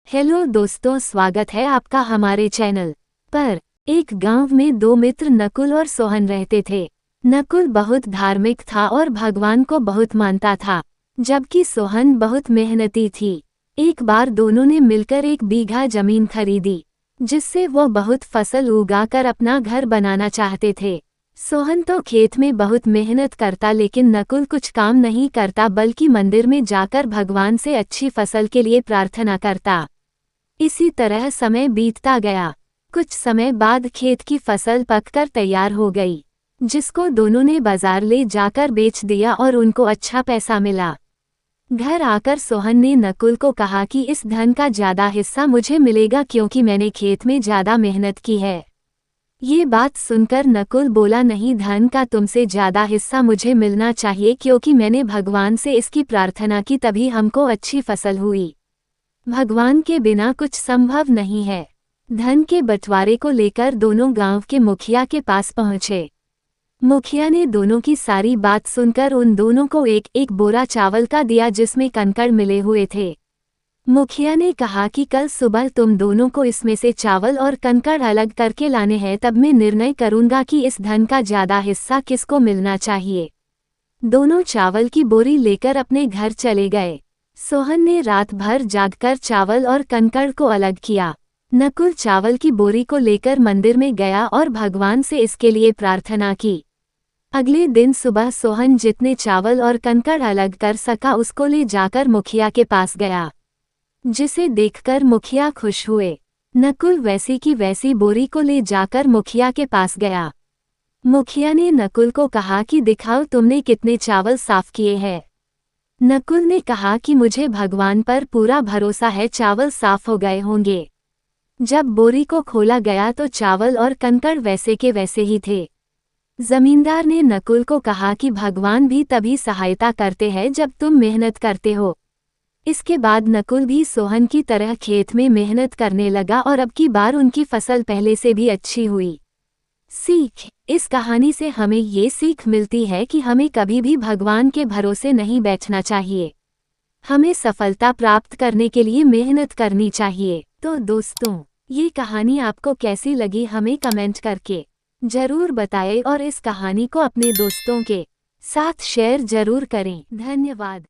Hello दोस्तों, स्वागत है आपका हमारे चैनल पर। एक गांव में दो मित्र नकुल और सोहन रहते थे। नकुल बहुत धार्मिक था और भगवान को बहुत मानता था, जबकि सोहन बहुत मेहनती थी। एक बार दोनों ने मिलकर 1 बीघा जमीन खरीदी, जिससे वो बहुत फसल उगाकर अपना घर बनाना चाहते थे। सोहन तो खेत में बहुत मेहनत करता, लेकिन नकुल कुछ काम नहीं करता, बल्कि मंदिर में जाकर भगवान से अच्छी फसल के लिए प्रार्थना करता। इसी तरह समय बीतता गया। कुछ समय बाद खेत की फसल पककर तैयार हो गई, जिसको दोनों ने बाजार ले जाकर बेच दिया और उनको अच्छा पैसा मिला। घर आकर सोहन ने नकुल को कहा कि इस धन का ज्यादा हिस्सा मुझे मिलेगा, क्योंकि मैंने खेत में ज्यादा मेहनत की है। ये बात सुनकर नकुल बोला, नहीं, धन का तुमसे ज्यादा हिस्सा मुझे मिलना चाहिए, क्योंकि मैंने भगवान से इसकी प्रार्थना की, तभी हमको अच्छी फसल हुई। भगवान के बिना कुछ संभव नहीं है। धन के बंटवारे को लेकर दोनों गांव के मुखिया के पास पहुंचे। मुखिया ने दोनों की सारी बात सुनकर उन दोनों को एक एक बोरा चावल का दिया, जिसमें कंकड़ मिले हुए थे। मुखिया ने कहा कि कल सुबह तुम दोनों को इसमें से चावल और कंकड़ अलग करके लाने हैं, तब मैं निर्णय करूंगा कि इस धन का ज्यादा हिस्सा किसको मिलना चाहिए। दोनों चावल की बोरी लेकर अपने घर चले गए। सोहन ने रात भर जागकर चावल और कंकड़ को अलग किया। नकुल चावल की बोरी को लेकर मंदिर में गया और भगवान से इसके लिए प्रार्थना की। अगले दिन सुबह सोहन जितने चावल और कंकड़ अलग कर सका उसको ले जाकर मुखिया के पास गया, जिसे देखकर मुखिया खुश हुए। नकुल वैसी की वैसी बोरी को ले जाकर मुखिया के पास गया। मुखिया ने नकुल को कहा कि दिखाओ तुमने कितने चावल साफ किए हैं। नकुल ने कहा कि मुझे भगवान पर पूरा भरोसा है, चावल साफ हो गए होंगे। जब बोरी को खोला गया तो चावल और कंकड़ वैसे के वैसे ही थे। जमींदार ने नकुल को कहा कि भगवान भी तभी सहायता करते हैं जब तुम मेहनत करते हो। इसके बाद नकुल भी सोहन की तरह खेत में मेहनत करने लगा और अब की बार उनकी फसल पहले से भी अच्छी हुई। सीख: इस कहानी से हमें ये सीख मिलती है कि हमें कभी भी भगवान के भरोसे नहीं बैठना चाहिए। हमें सफलता प्राप्त करने के लिए मेहनत करनी चाहिए। तो दोस्तों, ये कहानी आपको कैसी लगी हमें कमेंट करके जरूर बताएं और इस कहानी को अपने दोस्तों के साथ शेयर जरूर करें। धन्यवाद।